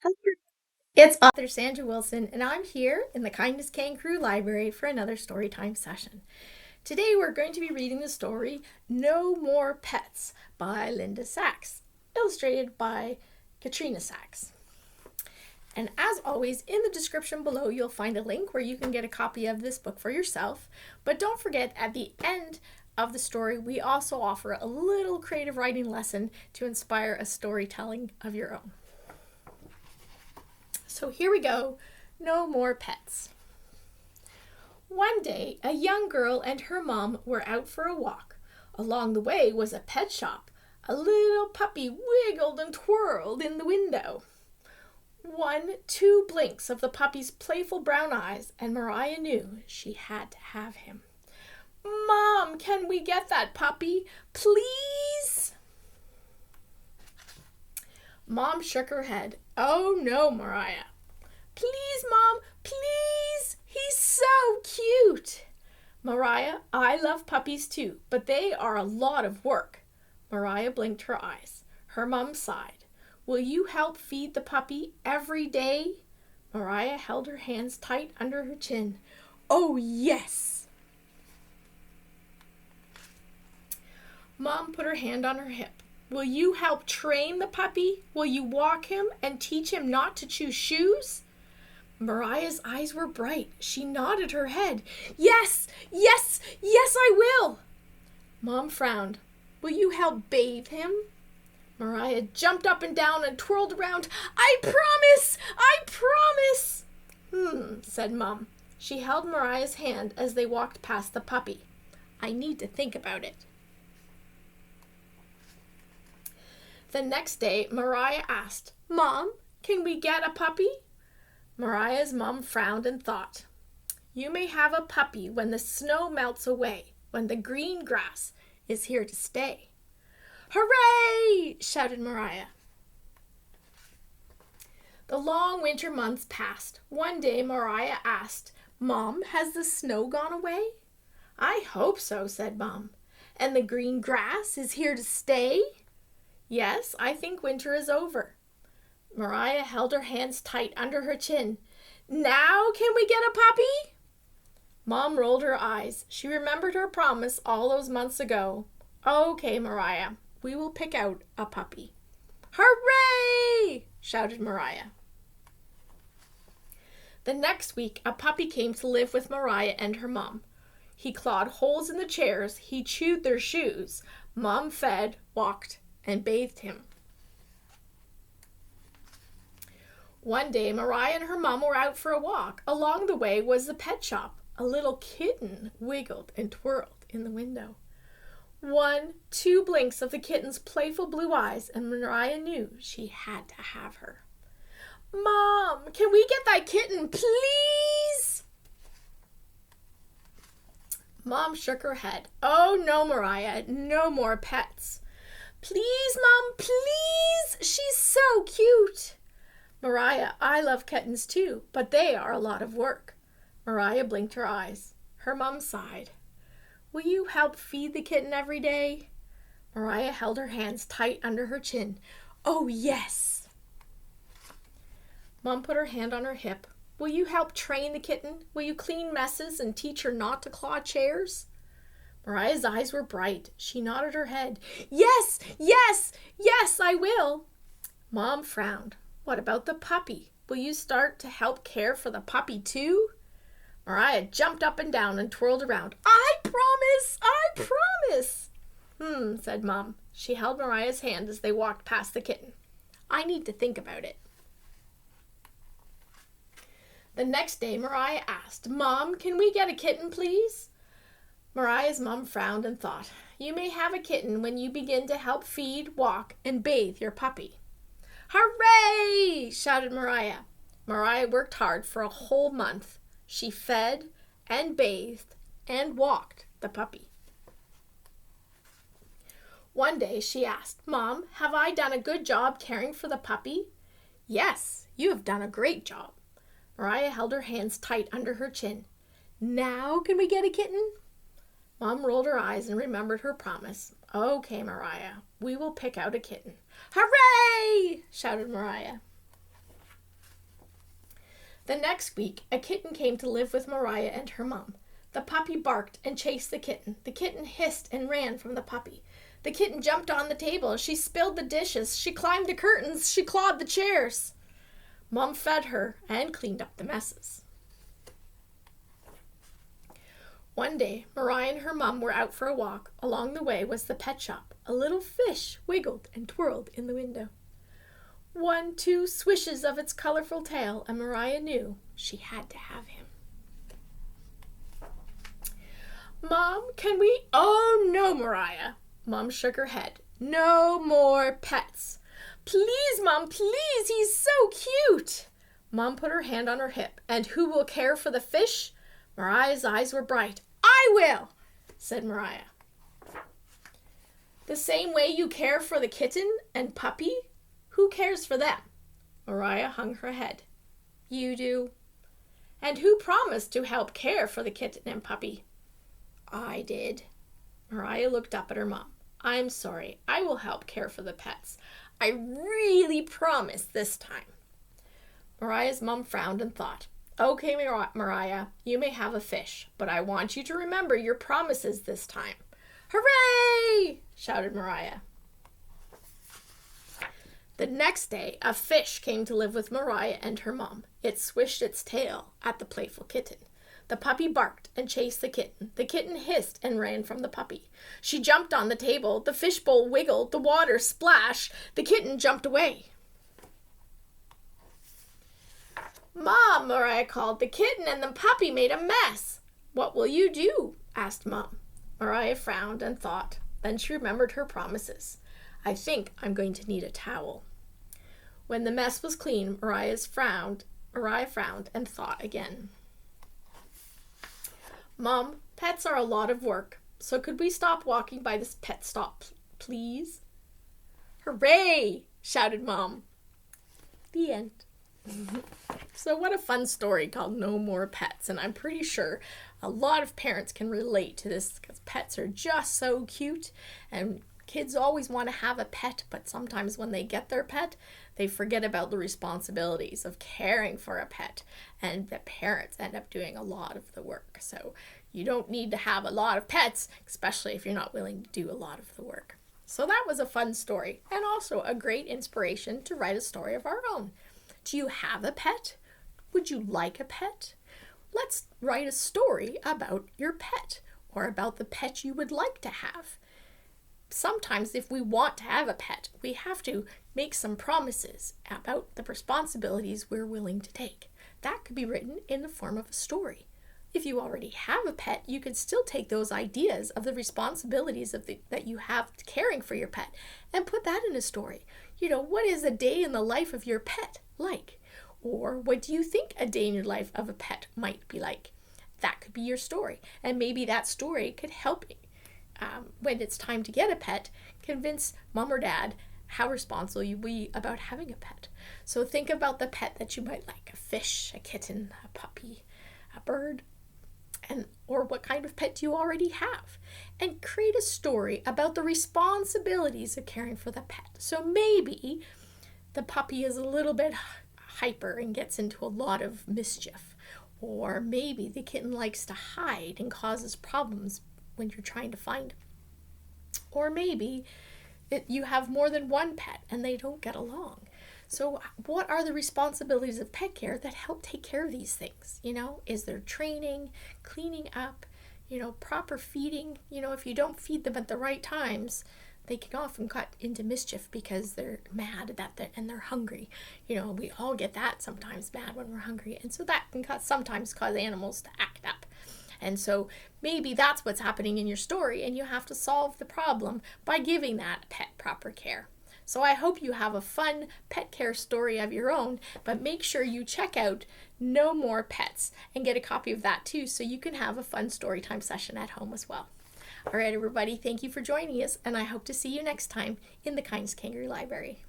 Hello. It's author Sandra Wilson, and I'm here in the Kindness Kangaroo Library for another Storytime session. Today we're going to be reading the story No More Pets by Linda Sachs, illustrated by Katrina Sachs. And as always, in the description below, you'll find a link where you can get a copy of this book for yourself. But don't forget, at the end of the story, we also offer a little creative writing lesson to inspire a storytelling of your own. So here we go. No more pets. One day, a young girl and her mom were out for a walk. Along the way was a pet shop. A little puppy wiggled and twirled in the window. Two blinks of the puppy's playful brown eyes, and Mariah knew she had to have him. "Mom, can we get that puppy? Please?" Mom shook her head. "Oh no, Mariah." "Please, Mom, please. He's so cute." "Mariah, I love puppies too, but they are a lot of work." Mariah blinked her eyes. Her mom sighed. "Will you help feed the puppy every day?" Mariah held her hands tight under her chin. "Oh, yes." Mom put her hand on her hip. "Will you help train the puppy? Will you walk him and teach him not to chew shoes?" Mariah's eyes were bright. She nodded her head. "Yes, yes, yes, I will." Mom frowned. "Will you help bathe him?" Mariah jumped up and down and twirled around. "I promise! I promise!" Said Mom. She held Mariah's hand as they walked past the puppy. "I need to think about it." The next day, Mariah asked, "Mom, can we get a puppy?" Mariah's mom frowned and thought. "You may have a puppy when the snow melts away, when the green grass is here to stay." "Hooray!" shouted Mariah. The long winter months passed. One day, Mariah asked, "Mom, has the snow gone away?" "I hope so," said Mom. "And the green grass is here to stay?" "Yes, I think winter is over." Mariah held her hands tight under her chin. "Now can we get a puppy?" Mom rolled her eyes. She remembered her promise all those months ago. "Okay, Mariah, we will pick out a puppy." "Hooray!" shouted Mariah. The next week, a puppy came to live with Mariah and her mom. He clawed holes in the chairs. He chewed their shoes. Mom fed, walked, and bathed him. One day, Mariah and her mom were out for a walk. Along the way was the pet shop. A little kitten wiggled and twirled in the window. Two blinks of the kitten's playful blue eyes, and Mariah knew she had to have her. "Mom, can we get that kitten, please?" Mom shook her head. "Oh no, Mariah, no more pets." "Please, Mom, please. She's so cute." "Mariah, I love kittens too, but they are a lot of work." Mariah blinked her eyes. Her mom sighed. "Will you help feed the kitten every day?" Mariah held her hands tight under her chin. "Oh, yes." Mom put her hand on her hip. "Will you help train the kitten? Will you clean messes and teach her not to claw chairs?" Mariah's eyes were bright. She nodded her head. "Yes, yes, yes, I will." Mom frowned. "What about the puppy? Will you start to help care for the puppy too?" Mariah jumped up and down and twirled around. "I promise! I promise!" Said Mom. She held Mariah's hand as they walked past the kitten. "I need to think about it." The next day, Mariah asked, "Mom, can we get a kitten, please?" Mariah's mom frowned and thought, "You may have a kitten when you begin to help feed, walk, and bathe your puppy." "Hooray!" shouted Mariah. Mariah worked hard for a whole month. She fed and bathed and walked the puppy. One day she asked, "Mom, have I done a good job caring for the puppy?" "Yes, you have done a great job." Mariah held her hands tight under her chin. "Now can we get a kitten?" Mom rolled her eyes and remembered her promise. "Okay, Mariah, we will pick out a kitten." "Hooray!" shouted Mariah. The next week, a kitten came to live with Mariah and her mom. The puppy barked and chased the kitten. The kitten hissed and ran from the puppy. The kitten jumped on the table. She spilled the dishes. She climbed the curtains. She clawed the chairs. Mom fed her and cleaned up the messes. One day, Mariah and her mom were out for a walk. Along the way was the pet shop. A little fish wiggled and twirled in the window. 1, 2 swishes of its colorful tail, and Mariah knew she had to have him. Mom, can we? Oh, no, Mariah. Mom shook her head. No more pets. Please, Mom, please, he's so cute. Mom put her hand on her hip. And who will care for the fish? Mariah's eyes were bright. I will, said Mariah. The same way you care for the kitten and puppy? Who cares for them? Mariah hung her head. You do. And who promised to help care for the kitten and puppy? I did. Mariah looked up at her mom. I'm sorry. I will help care for the pets. I really promise this time. Mariah's mom frowned and thought. Okay, Mariah, you may have a fish, but I want you to remember your promises this time. Hooray! Shouted Mariah. The next day, a fish came to live with Mariah and her mom. It swished its tail at the playful kitten. The puppy barked and chased the kitten. The kitten hissed and ran from the puppy. She jumped on the table. The fishbowl wiggled. The water splashed. The kitten jumped away. Mom, Mariah called, the kitten and the puppy made a mess. What will you do? Asked Mom. Mariah frowned and thought. Then she remembered her promises. I think I'm going to need a towel. When the mess was clean, Mariah frowned and thought again. Mom, pets are a lot of work, so could we stop walking by this pet stop, please? Hooray! Shouted Mom. The end. So what a fun story called No More Pets, and I'm pretty sure a lot of parents can relate to this because pets are just so cute, and kids always want to have a pet, but sometimes when they get their pet, they forget about the responsibilities of caring for a pet, and the parents end up doing a lot of the work. So you don't need to have a lot of pets, especially if you're not willing to do a lot of the work. So that was a fun story, and also a great inspiration to write a story of our own. Do you have a pet? Would you like a pet? Let's write a story about your pet, or about the pet you would like to have. Sometimes if we want to have a pet, we have to make some promises about the responsibilities we're willing to take. That could be written in the form of a story. If you already have a pet, you can still take those ideas of the responsibilities that you have caring for your pet and put that in a story. You know, what is a day in the life of your pet like? Or what do you think a day in your life of a pet might be like? That could be your story. And maybe that story could help when it's time to get a pet, convince mom or dad how responsible you be about having a pet. So think about the pet that you might like, a fish, a kitten, a puppy, a bird, or what kind of pet do you already have? And create a story about the responsibilities of caring for the pet. So maybe the puppy is a little bit hyper and gets into a lot of mischief. Or maybe the kitten likes to hide and causes problems when you're trying to find him. Or maybe you have more than one pet and they don't get along. So what are the responsibilities of pet care that help take care of these things? You know, is there training, cleaning up, proper feeding? If you don't feed them at the right times, they can often cut into mischief because they're mad and they're hungry. We all get that sometimes, mad when we're hungry. And so that can sometimes cause animals to act up. And so maybe that's what's happening in your story, and you have to solve the problem by giving that pet proper care. So I hope you have a fun pet care story of your own, but make sure you check out No More Pets and get a copy of that too, so you can have a fun story time session at home as well. All right, everybody, thank you for joining us, and I hope to see you next time in the Kindness Kangaroo Library.